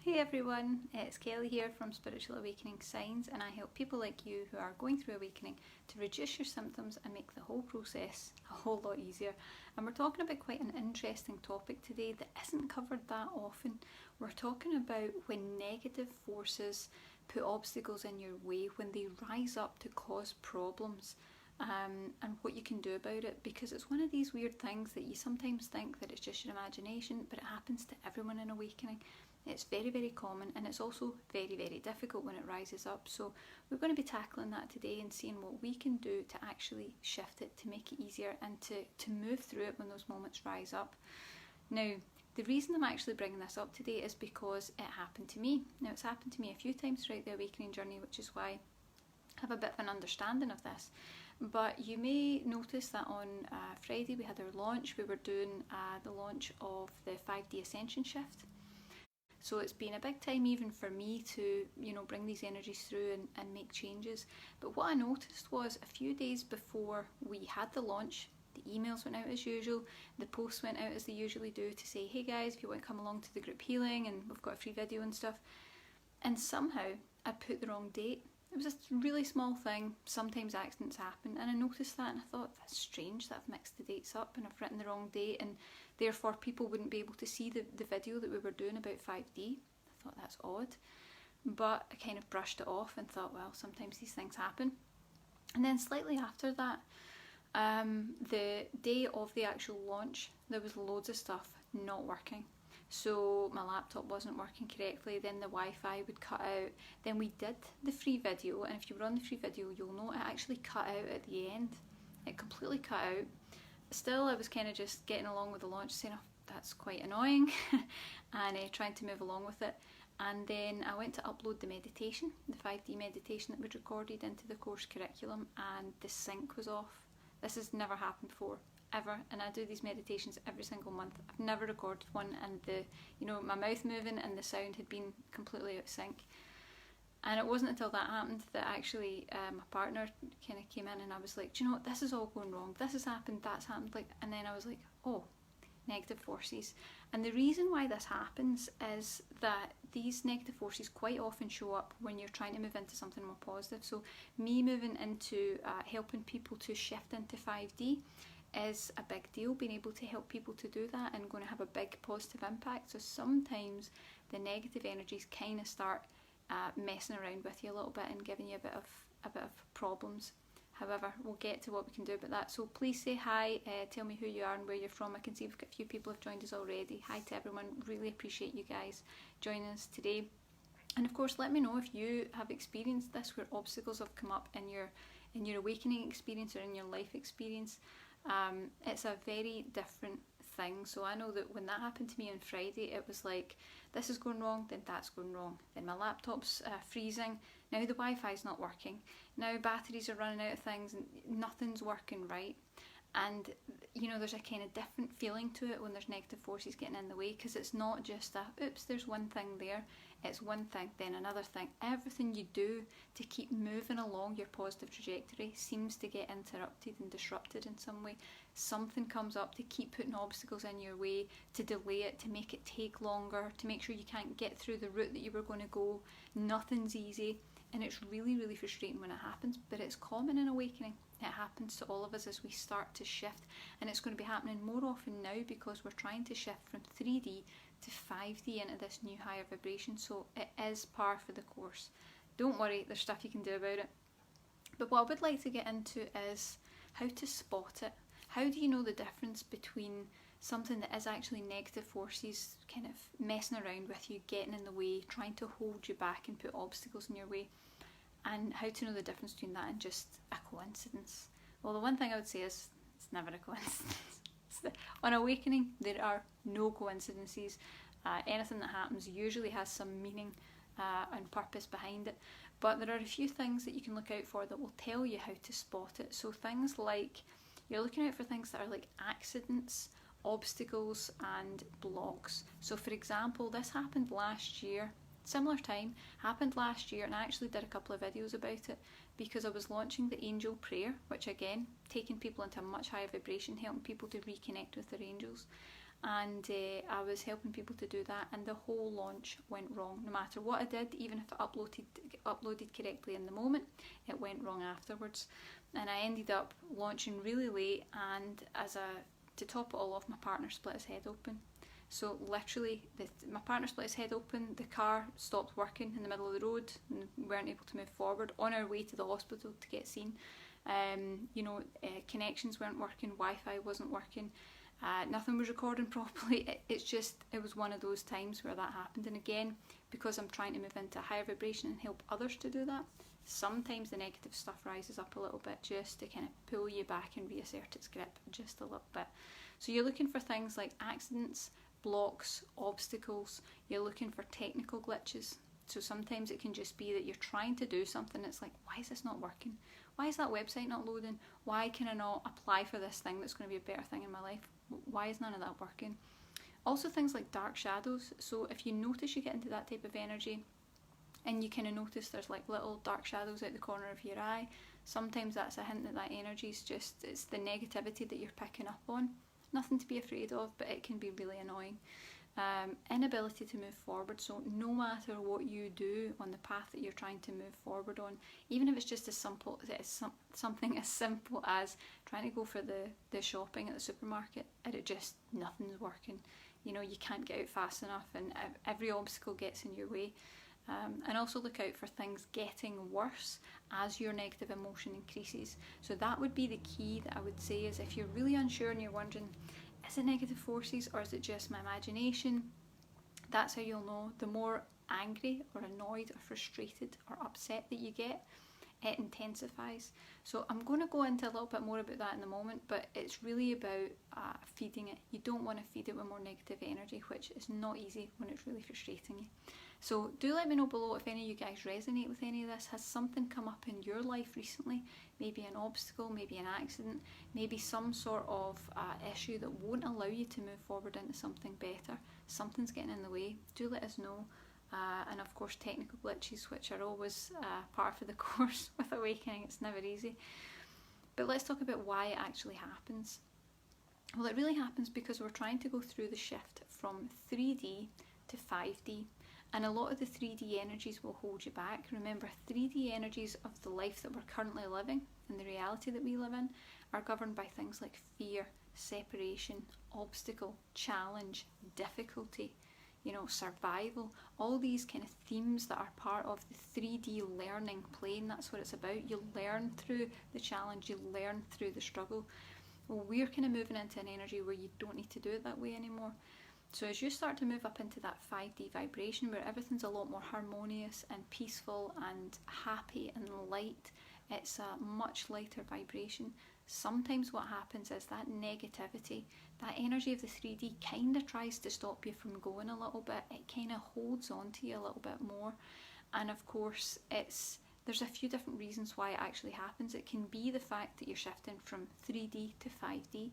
Hey everyone, it's Kelly here from Spiritual Awakening Signs, and I help people like you who are going through awakening to reduce your symptoms and make the whole process a whole lot easier. And we're talking about quite an interesting topic today that isn't covered that often. We're talking about when negative forces put obstacles in your way, when they rise up to cause problems. And what you can do about it, because it's one of these weird things that you sometimes think that it's just your imagination, but it happens to everyone in awakening. It's very, very common, and it's also very, very difficult when it rises up. So we're going to be tackling that today and seeing what we can do to actually shift it, to make it easier, and to move through it when those moments rise up. Now, the reason I'm actually bringing this up today is because it happened to me. Now, it's happened to me a few times throughout the awakening journey, which is why I have a bit of an understanding of this. But you may notice that on Friday we had our launch. We were doing the launch of the 5D Ascension shift. So it's been a big time even for me to, bring these energies through and make changes. But what I noticed was a few days before we had the launch, the emails went out as usual, the posts went out as they usually do to say, hey guys, if you want to come along to the group healing, and we've got a free video and stuff. And somehow I put the wrong date. It was a really small thing. Sometimes accidents happen, and I noticed that and I thought, that's strange that I've mixed the dates up and I've written the wrong date, and therefore people wouldn't be able to see the video that we were doing about 5D. I thought that's odd, but I kind of brushed it off and thought, well, sometimes these things happen. And then slightly after that, the day of the actual launch, there was loads of stuff not working. So my laptop wasn't working correctly, then the Wi-Fi would cut out. Then we did the free video, and if you were on the free video, you'll know it actually cut out at the end. It completely cut out. Still, I was kind of just getting along with the launch, saying, oh, that's quite annoying, and trying to move along with it. And then I went to upload the meditation, the 5D meditation that we'd recorded into the course curriculum, and the sync was off. This has never happened before, ever, and I do these meditations every single month. I've never recorded one, and my mouth moving and the sound had been completely out of sync. And it wasn't until that happened that actually my partner kind of came in, and I was like, do you know what, this is all going wrong, this has happened, that's happened, and then I was like, oh, negative forces. And the reason why this happens is that these negative forces quite often show up when you're trying to move into something more positive. So me moving into helping people to shift into 5D is a big deal. Being able to help people to do that and going to have a big positive impact. So sometimes the negative energies kind of start messing around with you a little bit and giving you a bit of problems. However, we'll get to what we can do about that. So please say hi, tell me who you are and where you're from. I can see we've got a few people have joined us already. Hi to everyone, really appreciate you guys joining us today. And of course, let me know if you have experienced this, where obstacles have come up in your awakening experience or in your life experience. It's a very different thing. So I know that when that happened to me on Friday, it was like, this is going wrong, then that's going wrong, then my laptop's freezing, now the Wi-Fi's not working, now batteries are running out of things, and nothing's working right. And there's a kind of different feeling to it when there's negative forces getting in the way, because it's not just oops, there's one thing there. It's one thing, then another thing. Everything you do to keep moving along your positive trajectory seems to get interrupted and disrupted in some way. Something comes up to keep putting obstacles in your way, to delay it, to make it take longer, to make sure you can't get through the route that you were going to go. Nothing's easy, and it's really, really frustrating when it happens, but it's common in awakening. It happens to all of us as we start to shift, and it's going to be happening more often now because we're trying to shift from 3D to 5D into this new higher vibration. So it is par for the course. Don't worry, there's stuff you can do about it. But what I would like to get into is how to spot it. How do you know the difference between something that is actually negative forces kind of messing around with you, getting in the way, trying to hold you back and put obstacles in your way, and how to know the difference between that and just a coincidence? Well, the one thing I would say is it's never a coincidence. On awakening, there are no coincidences. Anything that happens usually has some meaning and purpose behind it. But there are a few things that you can look out for that will tell you how to spot it. So things like, you're looking out for things that are like accidents, obstacles and blocks. So for example, this happened last year. Similar time, happened last year, and I actually did a couple of videos about it because I was launching the angel prayer, which again, taking people into a much higher vibration, helping people to reconnect with their angels. and I was helping people to do that, and the whole launch went wrong. No matter what I did, even if it uploaded correctly in the moment, it went wrong afterwards, and I ended up launching really late, and to top it all off, my partner split his head open. So literally, my partner split his head open, the car stopped working in the middle of the road, and we weren't able to move forward. On our way to the hospital to get seen, connections weren't working, Wi-Fi wasn't working, nothing was recording properly. It was one of those times where that happened. And again, because I'm trying to move into a higher vibration and help others to do that, sometimes the negative stuff rises up a little bit just to kind of pull you back and reassert its grip just a little bit. So you're looking for things like accidents, blocks, obstacles. You're looking for technical glitches. So sometimes it can just be that you're trying to do something, it's like, why is this not working? Why is that website not loading? Why can I not apply for this thing that's going to be a better thing in my life? Why is none of that working? Also things like dark shadows. So if you notice you get into that type of energy and you kind of notice there's like little dark shadows out the corner of your eye, sometimes that's a hint that that energy is it's the negativity that you're picking up on. Nothing to be afraid of, but it can be really annoying. Inability to move forward. So no matter what you do on the path that you're trying to move forward on, even if it's just something as simple as trying to go for the shopping at the supermarket, and nothing's working. You can't get out fast enough, and every obstacle gets in your way. And also look out for things getting worse as your negative emotion increases. So that would be the key that I would say, is if you're really unsure and you're wondering, is it negative forces or is it just my imagination? That's how you'll know. The more angry or annoyed or frustrated or upset that you get, it intensifies. So I'm going to go into a little bit more about that in a moment, but it's really about feeding it. You don't want to feed it with more negative energy, which is not easy when it's really frustrating you. So do let me know below if any of you guys resonate with any of this. Has something come up in your life recently? Maybe an obstacle, maybe an accident, maybe some sort of issue that won't allow you to move forward into something better. Something's getting in the way. Do let us know. And of course technical glitches, which are always part of the course with awakening. It's never easy. But let's talk about why it actually happens. Well, it really happens because we're trying to go through the shift from 3D to 5D. And a lot of the 3D energies will hold you back. Remember, 3D energies of the life that we're currently living and the reality that we live in are governed by things like fear, separation, obstacle, challenge, difficulty, survival. All these kind of themes that are part of the 3D learning plane. That's what it's about. You learn through the challenge, you learn through the struggle. Well, we're kind of moving into an energy where you don't need to do it that way anymore. So as you start to move up into that 5D vibration where everything's a lot more harmonious and peaceful and happy and light, it's a much lighter vibration. Sometimes what happens is that negativity, that energy of the 3D kind of tries to stop you from going a little bit. It kind of holds on to you a little bit more. And of course, there's a few different reasons why it actually happens. It can be the fact that you're shifting from 3D to 5D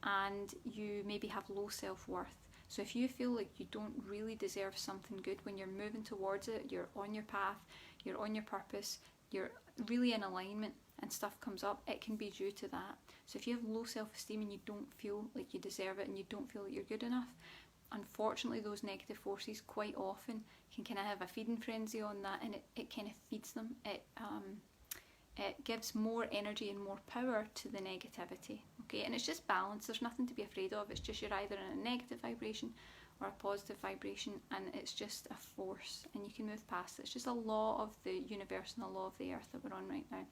and you maybe have low self-worth. So if you feel like you don't really deserve something good when you're moving towards it, you're on your path, you're on your purpose, you're really in alignment and stuff comes up, it can be due to that. So if you have low self-esteem and you don't feel like you deserve it and you don't feel like you're good enough, unfortunately those negative forces quite often can kind of have a feeding frenzy on that, and it kind of feeds them. It gives more energy and more power to the negativity, okay? And it's just balance. There's nothing to be afraid of. It's just you're either in a negative vibration or a positive vibration, and it's just a force, and you can move past it. It's just a law of the universe and a law of the earth that we're on right now.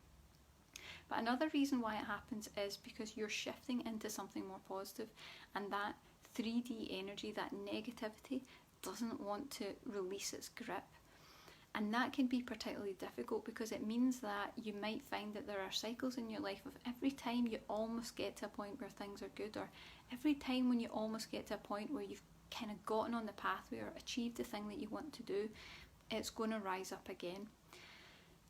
But another reason why it happens is because you're shifting into something more positive, and that 3D energy, that negativity, doesn't want to release its grip. And that can be particularly difficult because it means that you might find that there are cycles in your life of every time you almost get to a point where things are good, or every time when you almost get to a point where you've kind of gotten on the pathway or achieved the thing that you want to do, it's going to rise up again.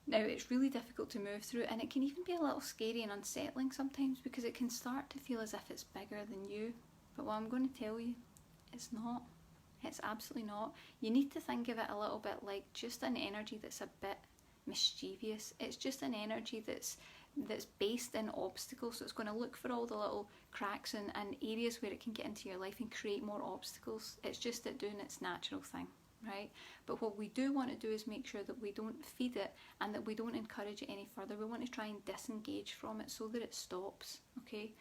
Now, it's really difficult to move through, and it can even be a little scary and unsettling sometimes because it can start to feel as if it's bigger than you. But what I'm going to tell you, it's not. It's absolutely not. You need to think of it a little bit like just an energy that's a bit mischievous. It's just an energy that's that's based in obstacles. So it's going to look for all the little cracks and areas where it can get into your life and create more obstacles. It's just it doing its natural thing, right? But what we do want to do is make sure that we don't feed it and that we don't encourage it any further. We want to try and disengage from it so that it stops, okay?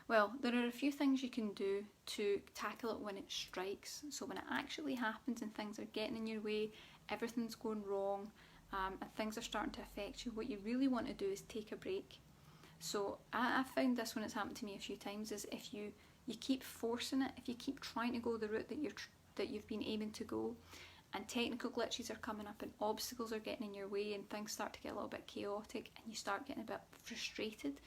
Well, there are a few things you can do to tackle it when it strikes. So when it actually happens and things are getting in your way, everything's going wrong, and things are starting to affect you, what you really want to do is take a break. So I found this when it's happened to me a few times, is if you keep forcing it, if you keep trying to go the route that you've been aiming to go, and technical glitches are coming up and obstacles are getting in your way and things start to get a little bit chaotic and you start getting a bit frustrated,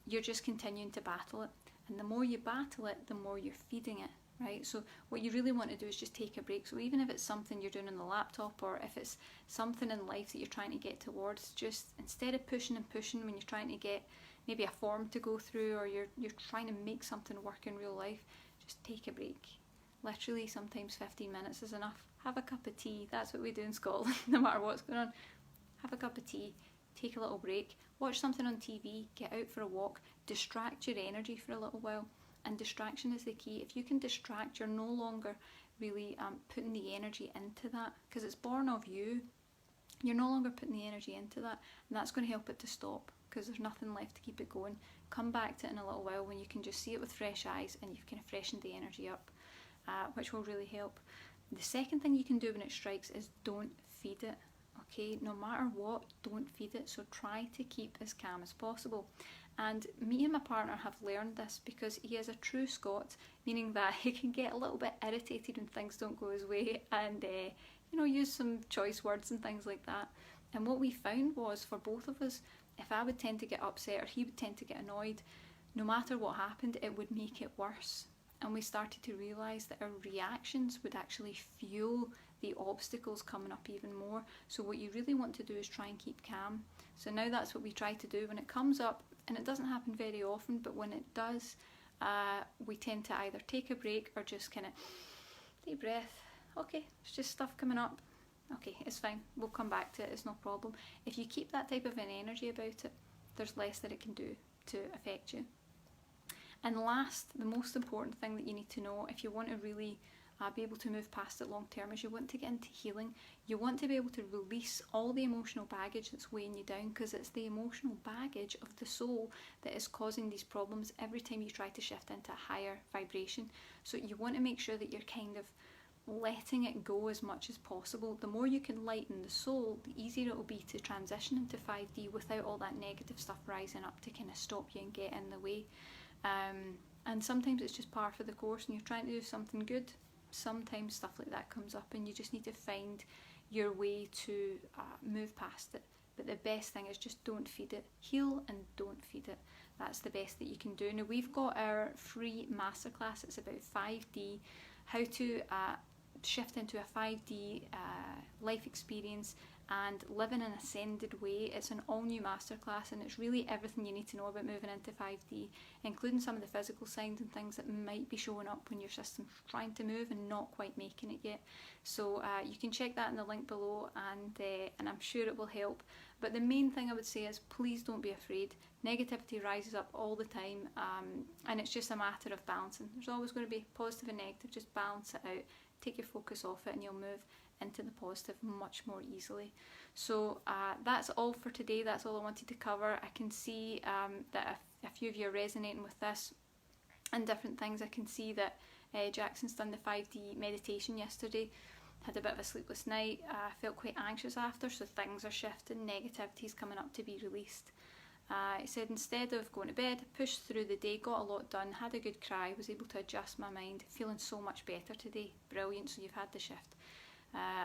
you're just continuing to battle it. And the more you battle it, the more you're feeding it, right? So what you really want to do is just take a break. So even if it's something you're doing on the laptop, or if it's something in life that you're trying to get towards, just instead of pushing and pushing when you're trying to get maybe a form to go through, or you're trying to make something work in real life, just take a break. Literally, sometimes 15 minutes is enough. Have a cup of tea. That's what we do in Scotland, no matter what's going on. Have a cup of tea, take a little break, watch something on TV, get out for a walk, distract your energy for a little while. And distraction is the key. If you can distract, you're no longer really putting the energy into that, because it's born of you. You're no longer putting the energy into that, and that's going to help it to stop, because there's nothing left to keep it going. Come back to it in a little while when you can just see it with fresh eyes and you've kind of freshened the energy up, which will really help. The second thing you can do when it strikes is don't feed it. Okay, no matter what, don't feed it. So try to keep as calm as possible. And me and my partner have learned this because he is a true Scot, meaning that he can get a little bit irritated when things don't go his way and use some choice words and things like that. And what we found was, for both of us, if I would tend to get upset or he would tend to get annoyed, no matter what happened, it would make it worse. And we started to realise that our reactions would actually fuel the obstacles coming up even more. So what you really want to do is try and keep calm. So now that's what we try to do when it comes up, and it doesn't happen very often, but when it does, we tend to either take a break or just kind of deep breath. Okay, it's just stuff coming up. Okay, it's fine. We'll come back to it. It's no problem. If you keep that type of an energy about it, there's less that it can do to affect you. And last, the most important thing that you need to know if you want to really be able to move past it long term is you want to get into healing. You want to be able to release all the emotional baggage that's weighing you down, because it's the emotional baggage of the soul that is causing these problems every time you try to shift into a higher vibration. So you want to make sure that you're kind of letting it go as much as possible. The more you can lighten the soul, the easier it will be to transition into 5D without all that negative stuff rising up to kind of stop you and get in the way. And sometimes it's just par for the course and you're trying to do something good. Sometimes stuff like that comes up and you just need to find your way to move past it. But the best thing is just don't feed it. Heal and don't feed it. That's the best that you can do. Now we've got our free masterclass. It's about 5D, how to shift into a 5D life experience and live in an ascended way. It's an all new masterclass and it's really everything you need to know about moving into 5D, including some of the physical signs and things that might be showing up when your system's trying to move and not quite making it yet. So you can check that in the link below, and I'm sure it will help. But the main thing I would say is please don't be afraid. Negativity rises up all the time, and it's just a matter of balancing. There's always going to be positive and negative. Just balance it out. Take your focus off it and you'll move into the positive much more easily. So that's all for today. That's all I wanted to cover. I can see that a few of you are resonating with this and different things. I can see that Jackson's done the 5D meditation yesterday, had a bit of a sleepless night, felt quite anxious after, so things are shifting, negativity's coming up to be released. He said instead of going to bed, pushed through the day, got a lot done, had a good cry, was able to adjust my mind, feeling so much better today. Brilliant. So you've had the shift.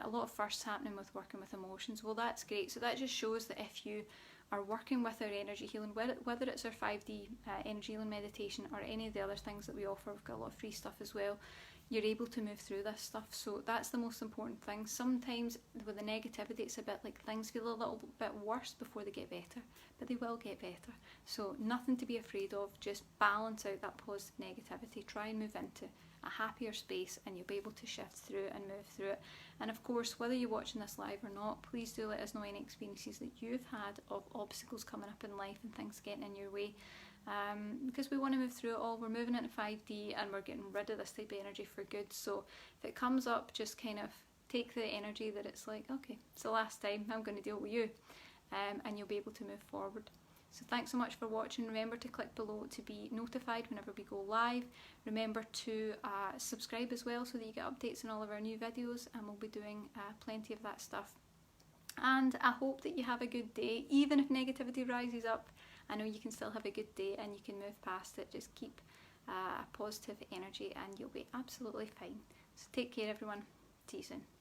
A lot of firsts happening with working with emotions. Well, that's great. So that just shows that if you are working with our energy healing, whether it's our 5D energy healing meditation or any of the other things that we offer, we've got a lot of free stuff as well, you're able to move through this stuff. So that's the most important thing. Sometimes with the negativity, it's a bit like things feel a little bit worse before they get better, but they will get better. So nothing to be afraid of. Just balance out that positive negativity. Try and move into a happier space, and you'll be able to shift through and move through it. And of course, whether you're watching this live or not, please do let us know any experiences that you've had of obstacles coming up in life and things getting in your way. Because we want to move through it all. We're moving into 5D and we're getting rid of this type of energy for good. So if it comes up, just kind of take the energy that it's like, okay, it's the last time I'm going to deal with you, and you'll be able to move forward. So thanks so much for watching. Remember to click below to be notified whenever we go live. Remember to subscribe as well so that you get updates on all of our new videos, and we'll be doing plenty of that stuff. And I hope that you have a good day. Even if negativity rises up, I know you can still have a good day and you can move past it. Just keep a positive energy and you'll be absolutely fine. So take care everyone. See you soon.